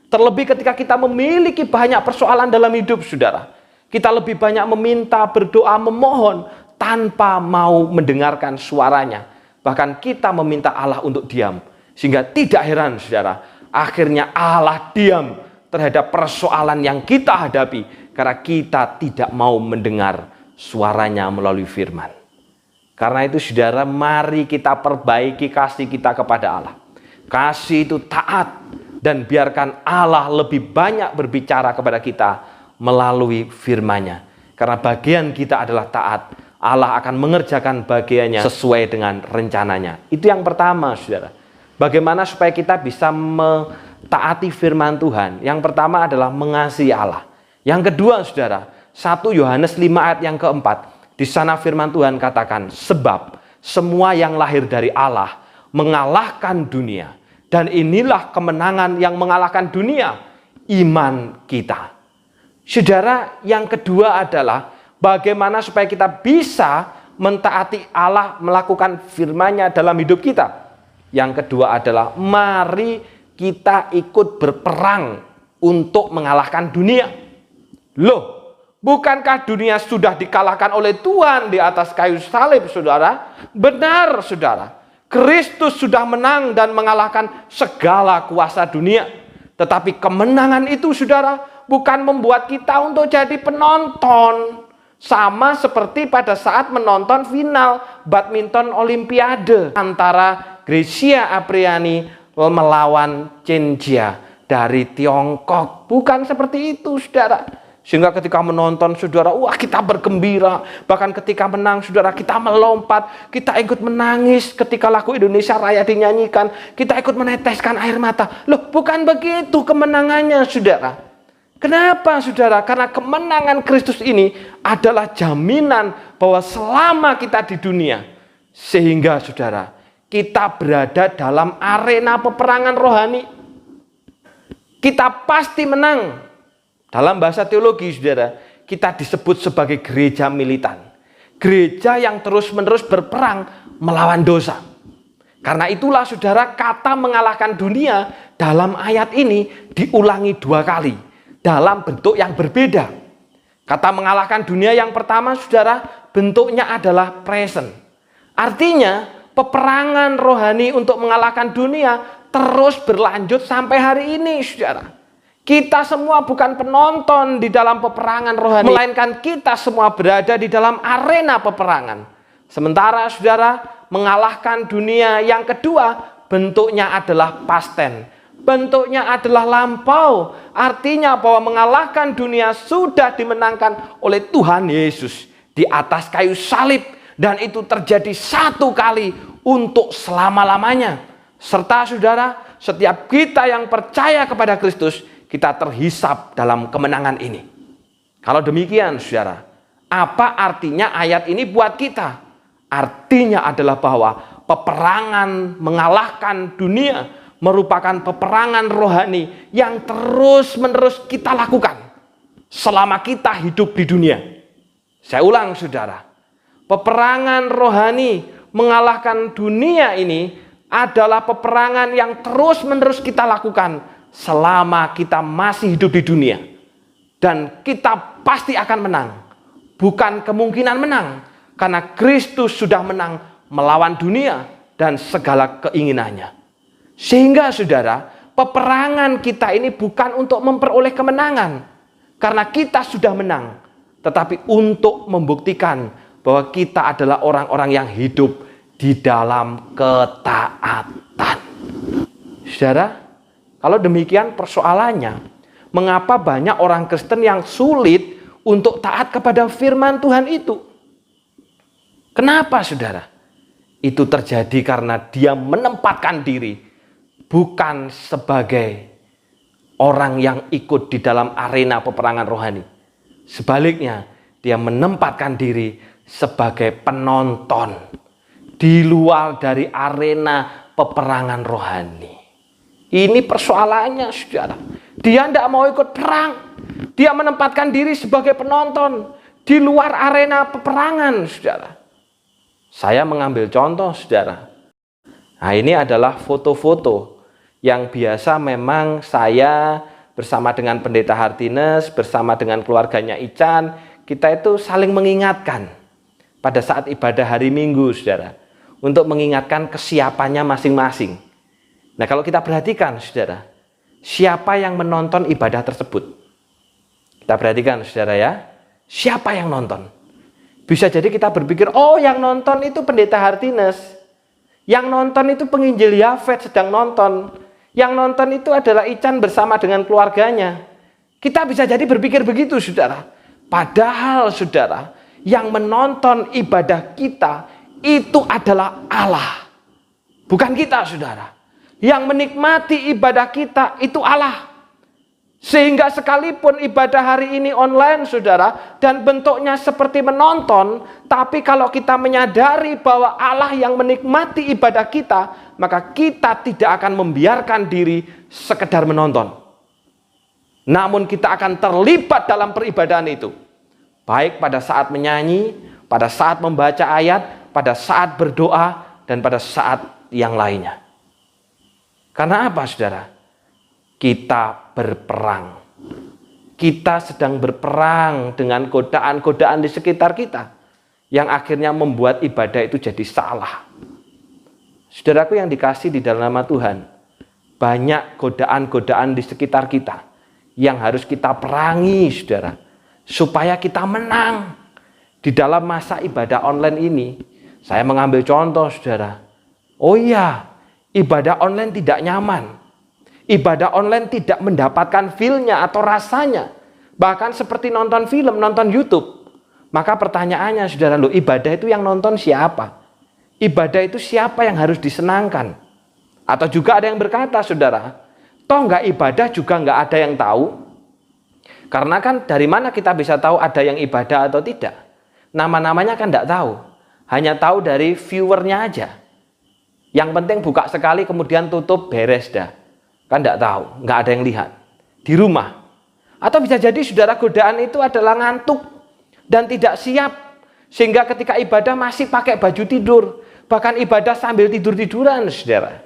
Terlebih ketika kita memiliki banyak persoalan dalam hidup, saudara, kita lebih banyak meminta, berdoa, memohon tanpa mau mendengarkan suaranya. Bahkan kita meminta Allah untuk diam. Sehingga tidak heran, saudara, akhirnya Allah diam terhadap persoalan yang kita hadapi karena kita tidak mau mendengar suaranya melalui firman. Karena itu, saudara, mari kita perbaiki kasih kita kepada Allah. Kasih itu taat, dan biarkan Allah lebih banyak berbicara kepada kita melalui firman-Nya. Karena bagian kita adalah taat, Allah akan mengerjakan bagiannya sesuai dengan rencananya. Itu yang pertama, saudara. Bagaimana supaya kita bisa mentaati firman Tuhan? Yang pertama adalah mengasihi Allah. Yang kedua, saudara, 1 Yohanes 5 ayat yang keempat. Di sana firman Tuhan katakan, sebab semua yang lahir dari Allah mengalahkan dunia. Dan inilah kemenangan yang mengalahkan dunia, iman kita. Saudara, yang kedua adalah bagaimana supaya kita bisa mentaati Allah, melakukan firman-Nya dalam hidup kita. Yang kedua adalah mari kita ikut berperang untuk mengalahkan dunia. Loh, bukankah dunia sudah dikalahkan oleh Tuhan di atas kayu salib, saudara? Benar, saudara. Kristus sudah menang dan mengalahkan segala kuasa dunia. Tetapi kemenangan itu, saudara, bukan membuat kita untuk jadi penonton. Sama seperti pada saat menonton final badminton olimpiade antara Grecia Apriani melawan Chen Jia dari Tiongkok. Bukan seperti itu, saudara. Sehingga ketika menonton, saudara, wah, kita bergembira. Bahkan ketika menang, saudara, kita melompat, kita ikut menangis. Ketika lagu Indonesia Raya dinyanyikan, kita ikut meneteskan air mata. Loh, bukan begitu kemenangannya, saudara. Kenapa, saudara? Karena kemenangan Kristus ini adalah jaminan bahwa selama kita di dunia, sehingga, saudara, kita berada dalam arena peperangan rohani, kita pasti menang. Dalam bahasa teologi, saudara, kita disebut sebagai gereja militan. Gereja yang terus-menerus berperang melawan dosa. Karena itulah, saudara, kata mengalahkan dunia dalam ayat ini diulangi 2 kali dalam bentuk yang berbeda. Kata mengalahkan dunia yang pertama, saudara, bentuknya adalah present. Artinya, peperangan rohani untuk mengalahkan dunia terus berlanjut sampai hari ini, saudara. Kita semua bukan penonton di dalam peperangan rohani, melainkan kita semua berada di dalam arena peperangan. Sementara, saudara, mengalahkan dunia yang kedua bentuknya adalah past tense. Bentuknya adalah lampau. Artinya bahwa mengalahkan dunia sudah dimenangkan oleh Tuhan Yesus di atas kayu salib. Dan itu terjadi 1 kali untuk selama-lamanya. Serta, saudara, setiap kita yang percaya kepada Kristus, kita terhisap dalam kemenangan ini. Kalau demikian, saudara, apa artinya ayat ini buat kita? Artinya adalah bahwa peperangan mengalahkan dunia merupakan peperangan rohani yang terus-menerus kita lakukan selama kita hidup di dunia. Saya ulang, saudara. Peperangan rohani mengalahkan dunia ini adalah peperangan yang terus-menerus kita lakukan selama kita masih hidup di dunia. Dan kita pasti akan menang. Bukan kemungkinan menang. Karena Kristus sudah menang melawan dunia dan segala keinginannya. Sehingga, saudara, peperangan kita ini bukan untuk memperoleh kemenangan. Karena kita sudah menang. Tetapi untuk membuktikan bahwa kita adalah orang-orang yang hidup di dalam ketaatan. Saudara, kalau demikian persoalannya, mengapa banyak orang Kristen yang sulit untuk taat kepada firman Tuhan itu? Kenapa, saudara? Itu terjadi karena dia menempatkan diri bukan sebagai orang yang ikut di dalam arena peperangan rohani. Sebaliknya, dia menempatkan diri sebagai penonton di luar dari arena peperangan rohani. Ini persoalannya, saudara. Dia tidak mau ikut perang. Dia menempatkan diri sebagai penonton di luar arena peperangan, saudara. Saya mengambil contoh, saudara. Nah, ini adalah foto-foto yang biasa memang saya bersama dengan Pendeta Hartines, bersama dengan keluarganya Ican, kita itu saling mengingatkan pada saat ibadah hari Minggu, saudara, untuk mengingatkan kesiapannya masing-masing. Nah, kalau kita perhatikan, saudara, siapa yang menonton ibadah tersebut? Kita perhatikan, saudara, ya. Siapa yang nonton? Bisa jadi kita berpikir, oh, yang nonton itu Pendeta Hartines. Yang nonton itu penginjil Yafet sedang nonton. Yang nonton itu adalah Ican bersama dengan keluarganya. Kita bisa jadi berpikir begitu, saudara. Padahal, saudara, yang menonton ibadah kita itu adalah Allah. Bukan kita, saudara. Yang menikmati ibadah kita itu Allah. Sehingga sekalipun ibadah hari ini online, saudara, dan bentuknya seperti menonton, tapi kalau kita menyadari bahwa Allah yang menikmati ibadah kita, maka kita tidak akan membiarkan diri sekedar menonton. Namun kita akan terlibat dalam peribadahan itu. Baik pada saat menyanyi, pada saat membaca ayat, pada saat berdoa, dan pada saat yang lainnya. Karena apa, saudara? Kita berperang. Kita sedang berperang dengan godaan-godaan di sekitar kita yang akhirnya membuat ibadah itu jadi salah. Saudaraku yang dikasih di dalam nama Tuhan, banyak godaan-godaan di sekitar kita yang harus kita perangi, saudara, supaya kita menang di dalam masa ibadah online ini. Saya mengambil contoh, saudara. Oh iya, ibadah online tidak nyaman. Ibadah online tidak mendapatkan feel-nya atau rasanya. Bahkan seperti nonton film, nonton YouTube. Maka pertanyaannya, saudara, ibadah itu yang nonton siapa? Ibadah itu siapa yang harus disenangkan? Atau juga ada yang berkata, saudara, toh nggak ibadah juga nggak ada yang tahu. Karena kan dari mana kita bisa tahu ada yang ibadah atau tidak? Nama-namanya kan nggak tahu. Hanya tahu dari viewernya aja. Yang penting buka sekali kemudian tutup, beres dah. Kan enggak tahu, enggak ada yang lihat. Di rumah. Atau bisa jadi, saudara, godaan itu adalah ngantuk dan tidak siap. Sehingga ketika ibadah masih pakai baju tidur. Bahkan ibadah sambil tidur-tiduran, saudara.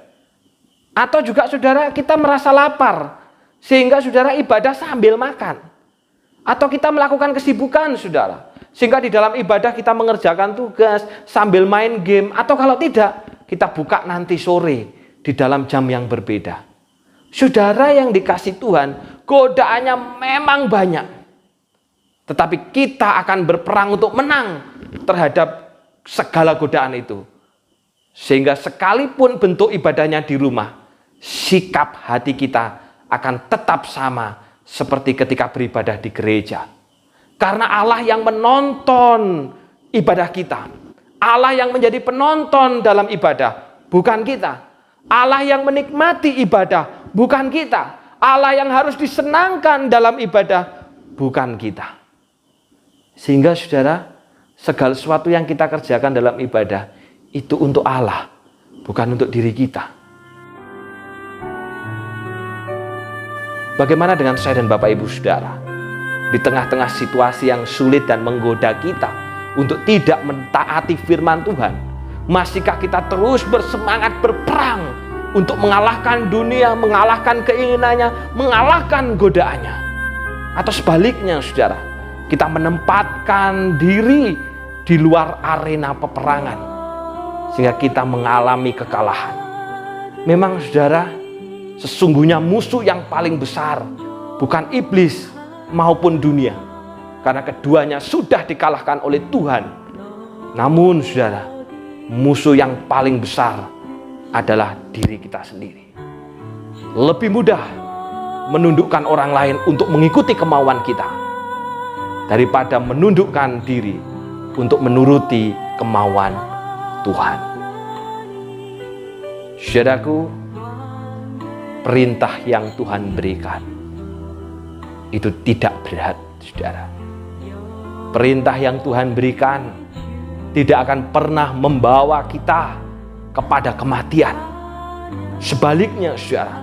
Atau juga, saudara, kita merasa lapar. Sehingga, saudara, ibadah sambil makan. Atau kita melakukan kesibukan, saudara. Sehingga di dalam ibadah kita mengerjakan tugas sambil main game. Atau kalau tidak, kita buka nanti sore di dalam jam yang berbeda. Saudara yang dikasih Tuhan, godaannya memang banyak. Tetapi kita akan berperang untuk menang terhadap segala godaan itu. Sehingga sekalipun bentuk ibadahnya di rumah, sikap hati kita akan tetap sama seperti ketika beribadah di gereja. Karena Allah yang menonton ibadah kita. Allah yang menjadi penonton dalam ibadah, bukan kita. Allah yang menikmati ibadah, bukan kita. Allah yang harus disenangkan dalam ibadah, bukan kita. Sehingga, saudara, segala sesuatu yang kita kerjakan dalam ibadah itu untuk Allah, bukan untuk diri kita. Bagaimana dengan saya dan Bapak Ibu saudara? Di tengah-tengah situasi yang sulit dan menggoda kita untuk tidak mentaati firman Tuhan, masihkah kita terus bersemangat berperang untuk mengalahkan dunia, mengalahkan keinginannya, mengalahkan godaannya? Atau sebaliknya, saudara, kita menempatkan diri di luar arena peperangan sehingga kita mengalami kekalahan? Memang, saudara, sesungguhnya musuh yang paling besar bukan iblis maupun dunia, karena keduanya sudah dikalahkan oleh Tuhan. Namun, saudara, musuh yang paling besar adalah diri kita sendiri. Lebih mudah menundukkan orang lain untuk mengikuti kemauan kita daripada menundukkan diri untuk menuruti kemauan Tuhan. Saudaraku, perintah yang Tuhan berikan itu tidak berat, saudara. Perintah yang Tuhan berikan tidak akan pernah membawa kita kepada kematian. Sebaliknya, saudara,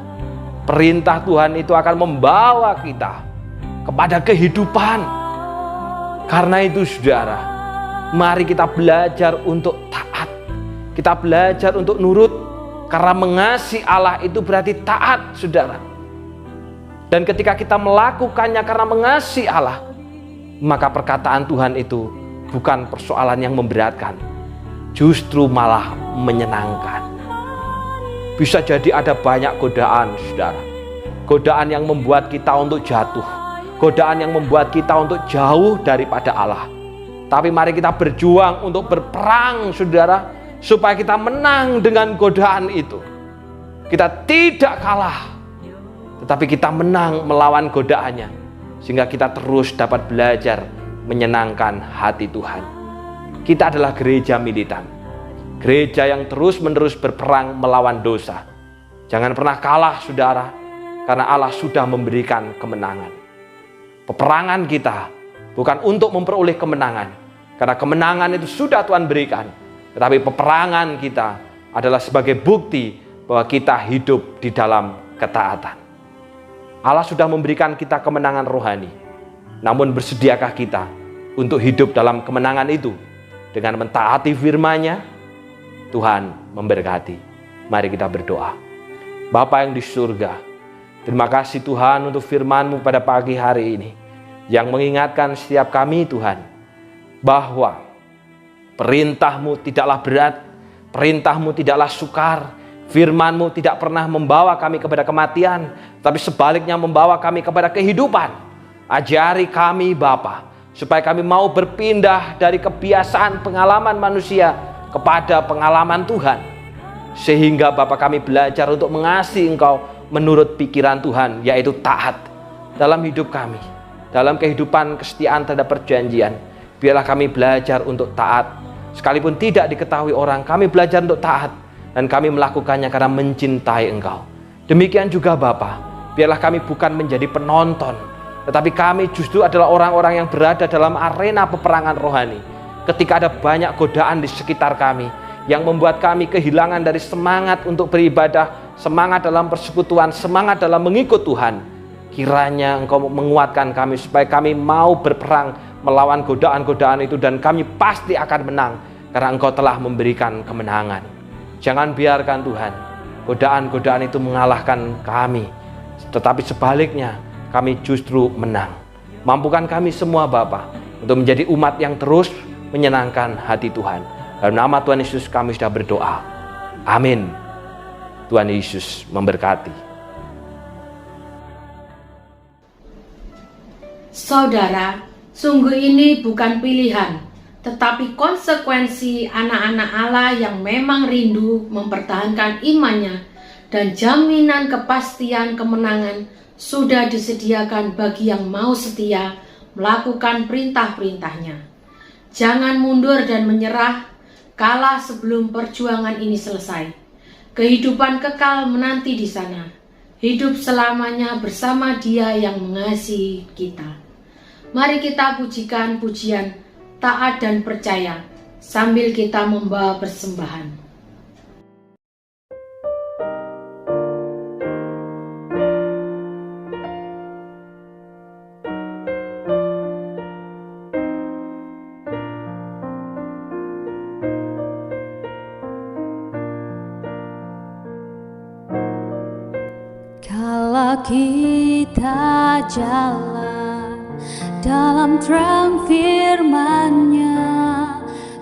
perintah Tuhan itu akan membawa kita kepada kehidupan. Karena itu, saudara, mari kita belajar untuk taat. Kita belajar untuk nurut. Karena mengasihi Allah itu berarti taat, saudara. Dan ketika kita melakukannya karena mengasihi Allah, maka perkataan Tuhan itu bukan persoalan yang memberatkan, justru malah menyenangkan. Bisa jadi ada banyak godaan, saudara. Godaan yang membuat kita untuk jatuh. Godaan yang membuat kita untuk jauh daripada Allah. Tapi mari kita berjuang untuk berperang, saudara, supaya kita menang dengan godaan itu. kita tidak kalah, tetapi kita menang melawan godaannya, sehingga kita terus dapat belajar menyenangkan hati Tuhan. Kita adalah gereja militan, gereja yang terus-menerus berperang melawan dosa. Jangan pernah kalah, saudara, karena Allah sudah memberikan kemenangan. Peperangan kita bukan untuk memperoleh kemenangan, karena kemenangan itu sudah Tuhan berikan. Tetapi peperangan kita adalah sebagai bukti bahwa kita hidup di dalam ketaatan. Allah sudah memberikan kita kemenangan rohani. Namun bersediakah kita untuk hidup dalam kemenangan itu? Dengan mentaati firman-Nya, Tuhan memberkati. Mari kita berdoa. Bapa yang di surga, terima kasih Tuhan untuk firman-Mu pada pagi hari ini, yang mengingatkan setiap kami Tuhan, bahwa perintah-Mu tidaklah berat, perintah-Mu tidaklah sukar, firman-Mu tidak pernah membawa kami kepada kematian, tapi sebaliknya membawa kami kepada kehidupan. Ajari kami Bapa, supaya kami mau berpindah dari kebiasaan pengalaman manusia kepada pengalaman Tuhan. Sehingga Bapa kami belajar untuk mengasihi Engkau menurut pikiran Tuhan, yaitu taat dalam hidup kami. Dalam kehidupan kesetiaan terhadap perjanjian, biarlah kami belajar untuk taat. Sekalipun tidak diketahui orang, kami belajar untuk taat. Dan kami melakukannya karena mencintai Engkau. Demikian juga Bapa, biarlah kami bukan menjadi penonton, tetapi kami justru adalah orang-orang yang berada dalam arena peperangan rohani. Ketika ada banyak godaan di sekitar kami, yang membuat kami kehilangan dari semangat untuk beribadah, semangat dalam persekutuan, semangat dalam mengikut Tuhan. Kiranya Engkau menguatkan kami supaya kami mau berperang melawan godaan-godaan itu, dan kami pasti akan menang karena Engkau telah memberikan kemenangan. Jangan biarkan Tuhan godaan-godaan itu mengalahkan kami, tetapi sebaliknya kami justru menang. Mampukan kami semua Bapa untuk menjadi umat yang terus menyenangkan hati Tuhan. Dalam nama Tuhan Yesus kami sudah berdoa. Amin. Tuhan Yesus memberkati. Saudara, sungguh ini bukan pilihan, tetapi konsekuensi anak-anak Allah yang memang rindu mempertahankan imannya, dan jaminan kepastian kemenangan sudah disediakan bagi yang mau setia melakukan perintah-perintahnya. Jangan mundur dan menyerah, kalah sebelum perjuangan ini selesai. Kehidupan kekal menanti di sana, hidup selamanya bersama Dia yang mengasihi kita. Mari kita pujikan pujian taat dan percaya sambil kita membawa persembahan. Kala kita jalan dalam terang firman-Nya,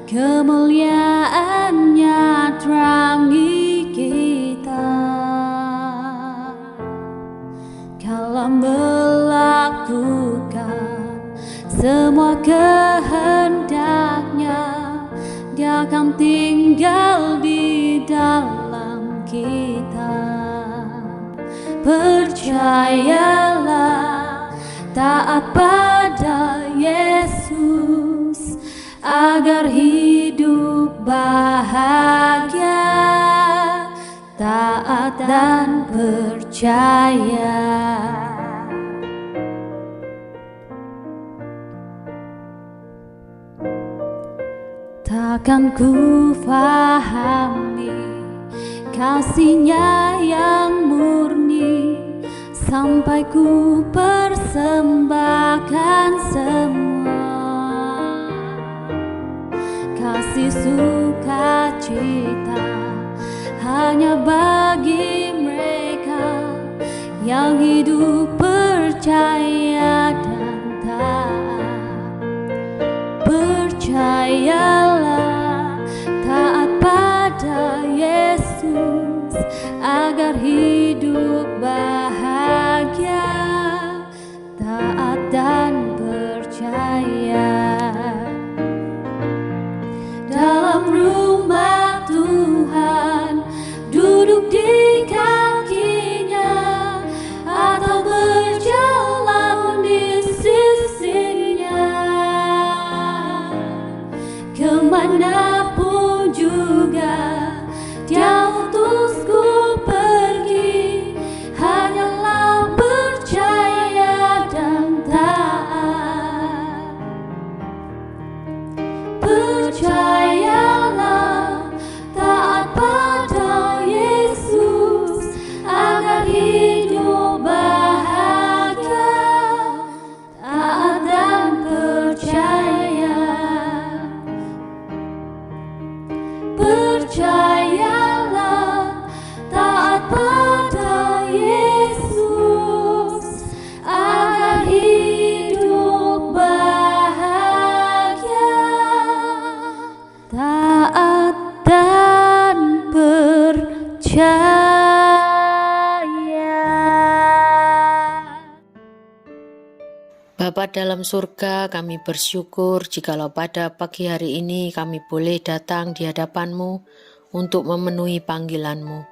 kemuliaan-Nya terangi kita. Kala melakukan semua kehendak-Nya, Dia akan tinggal di dalam kita. Percayalah, taat pada Yesus agar hidup bahagia, taat dan percaya. Takkan ku fahami kasih-Nya yang murni sampai ku persembahkan semua. Kasih sukacita hanya bagi mereka yang hidup percaya dan taat. Percayalah, taat pada Yesus agar hidup bahagia, taat dan percaya. Dalam rumah Tuhan, duduk di kanan Bapa dalam surga, kami bersyukur jikalau pada pagi hari ini kami boleh datang di hadapan-Mu untuk memenuhi panggilan-Mu.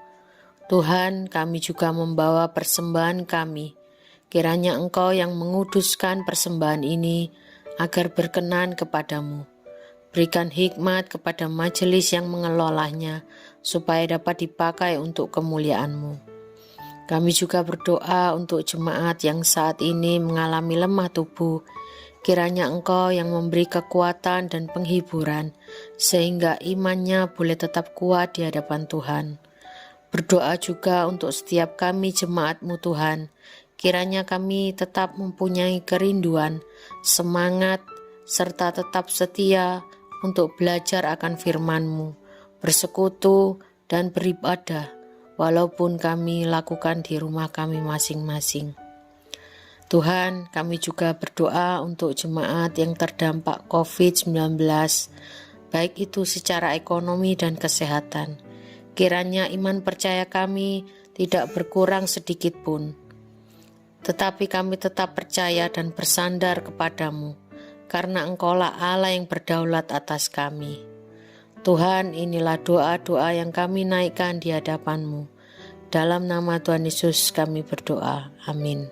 Tuhan, kami juga membawa persembahan kami. Kiranya Engkau yang menguduskan persembahan ini agar berkenan kepadamu. Berikan hikmat kepada majelis yang mengelolanya, supaya dapat dipakai untuk kemuliaan-Mu. Kami juga berdoa untuk jemaat yang saat ini mengalami lemah tubuh. Kiranya Engkau yang memberi kekuatan dan penghiburan, sehingga imannya boleh tetap kuat di hadapan Tuhan. Berdoa juga untuk setiap kami jemaat-Mu Tuhan. Kiranya kami tetap mempunyai kerinduan, semangat, serta tetap setia untuk belajar akan firman-Mu, bersekutu dan beribadah, walaupun kami lakukan di rumah kami masing-masing. Tuhan, kami juga berdoa untuk jemaat yang terdampak COVID-19, baik itu secara ekonomi dan kesehatan. Kiranya iman percaya kami tidak berkurang sedikit pun, tetapi kami tetap percaya dan bersandar kepadamu, karena Engkaulah Allah yang berdaulat atas kami. Tuhan, inilah doa-doa yang kami naikkan di hadapan-Mu. Dalam nama Tuhan Yesus kami berdoa. Amin.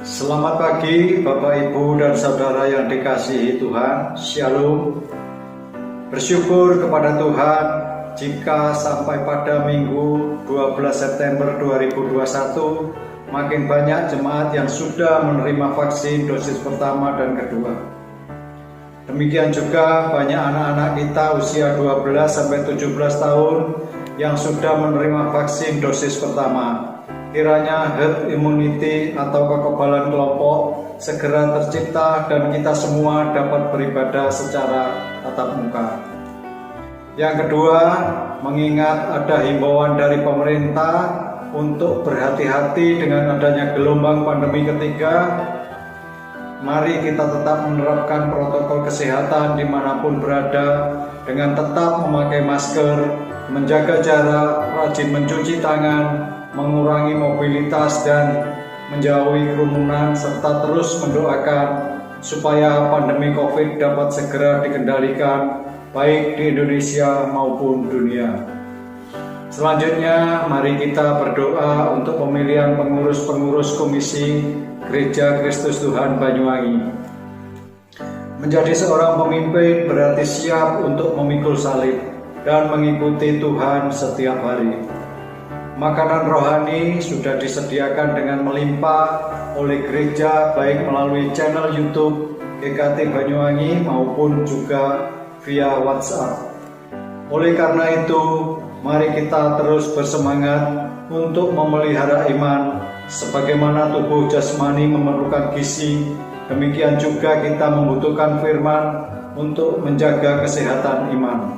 Selamat pagi Bapak, Ibu, dan Saudara yang dikasihi Tuhan. Shalom. Bersyukur kepada Tuhan jika sampai pada Minggu 12 September 2021 makin banyak jemaat yang sudah menerima vaksin dosis pertama dan kedua. Demikian juga banyak anak-anak kita usia 12-17 tahun yang sudah menerima vaksin dosis pertama. Kiranya herd immunity atau kekebalan kelompok segera tercipta dan kita semua dapat beribadah secara tatap muka. Yang kedua, mengingat ada himbauan dari pemerintah untuk berhati-hati dengan adanya gelombang pandemi ketiga, mari kita tetap menerapkan protokol kesehatan dimanapun berada dengan tetap memakai masker, menjaga jarak, rajin mencuci tangan, mengurangi mobilitas dan menjauhi kerumunan, serta terus mendoakan supaya pandemi COVID dapat segera dikendalikan baik di Indonesia maupun dunia. Selanjutnya, mari kita berdoa untuk pemilihan pengurus-pengurus Komisi Gereja Kristus Tuhan Banyuwangi. Menjadi seorang pemimpin berarti siap untuk memikul salib dan mengikuti Tuhan setiap hari. Makanan rohani sudah disediakan dengan melimpah oleh gereja, baik melalui channel YouTube GKT Banyuwangi maupun juga via WhatsApp. Oleh karena itu, mari kita terus bersemangat untuk memelihara iman. Sebagaimana tubuh jasmani memerlukan gizi, demikian juga kita membutuhkan firman untuk menjaga kesehatan iman.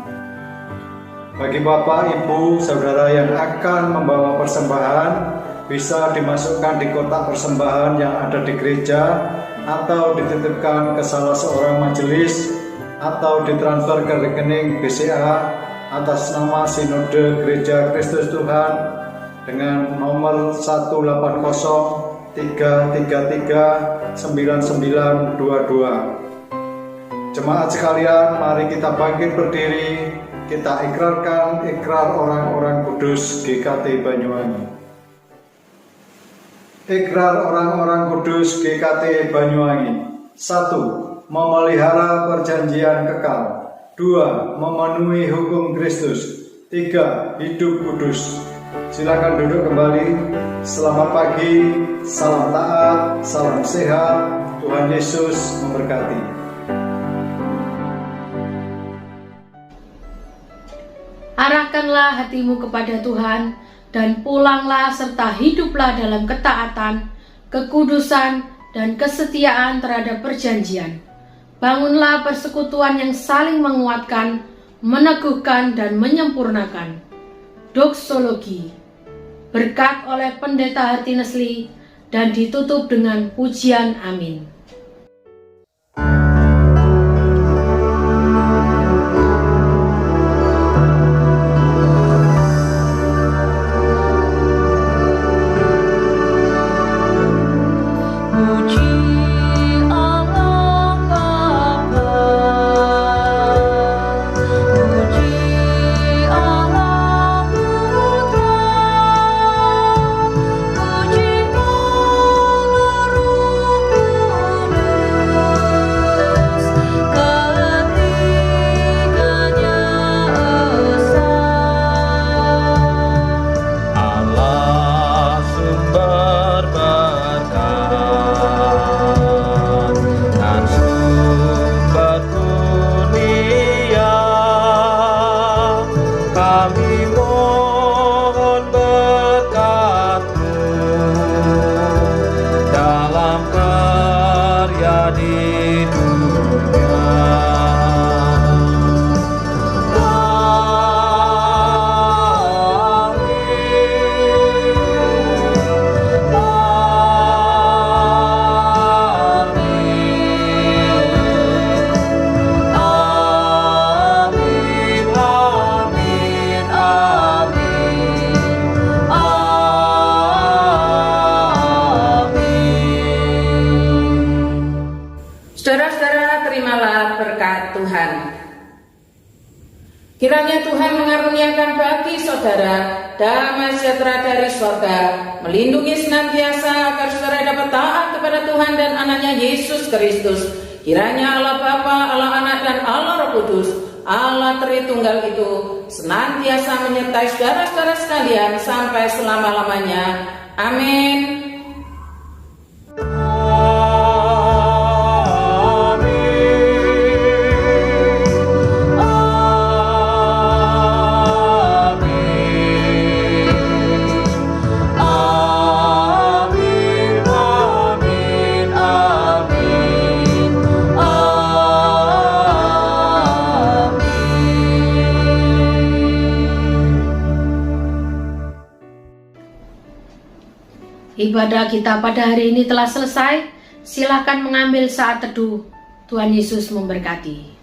Bagi Bapak, Ibu, Saudara yang akan membawa persembahan, bisa dimasukkan di kotak persembahan yang ada di gereja atau dititipkan ke salah seorang majelis atau ditransfer ke rekening BCA atas nama Sinode Gereja Kristus Tuhan dengan nomor 18033339922. Jemaat sekalian, mari kita bangkit berdiri, kita ikrarkan ikrar orang-orang kudus GKT Banyuwangi. Ikrar orang-orang kudus GKT Banyuwangi. 1. Memelihara perjanjian kekal. 2. Memenuhi hukum Kristus. 3. Hidup kudus. Silakan duduk kembali. Selamat pagi, salam taat, salam sehat. Tuhan Yesus memberkati. Arahkanlah hatimu kepada Tuhan dan pulanglah serta hiduplah dalam ketaatan, kekudusan, dan kesetiaan terhadap perjanjian. Bangunlah persekutuan yang saling menguatkan, meneguhkan, dan menyempurnakan. Doksologi berkat oleh Pendeta Hati Nesli dan ditutup dengan pujian amin. berkat Tuhan. Kiranya Tuhan mengaruniakan bagi saudara damai sejahtera dari sorga, melindungi senantiasa agar saudara dapat taat kepada Tuhan dan anaknya Yesus Kristus. Kiranya Allah Bapa, Allah Anak, dan Allah Roh Kudus, Allah Tritunggal itu senantiasa menyertai saudara-saudara sekalian sampai selama-lamanya. Amin. Ibadah kita pada hari ini telah selesai. Silakan mengambil saat teduh. Tuhan Yesus memberkati.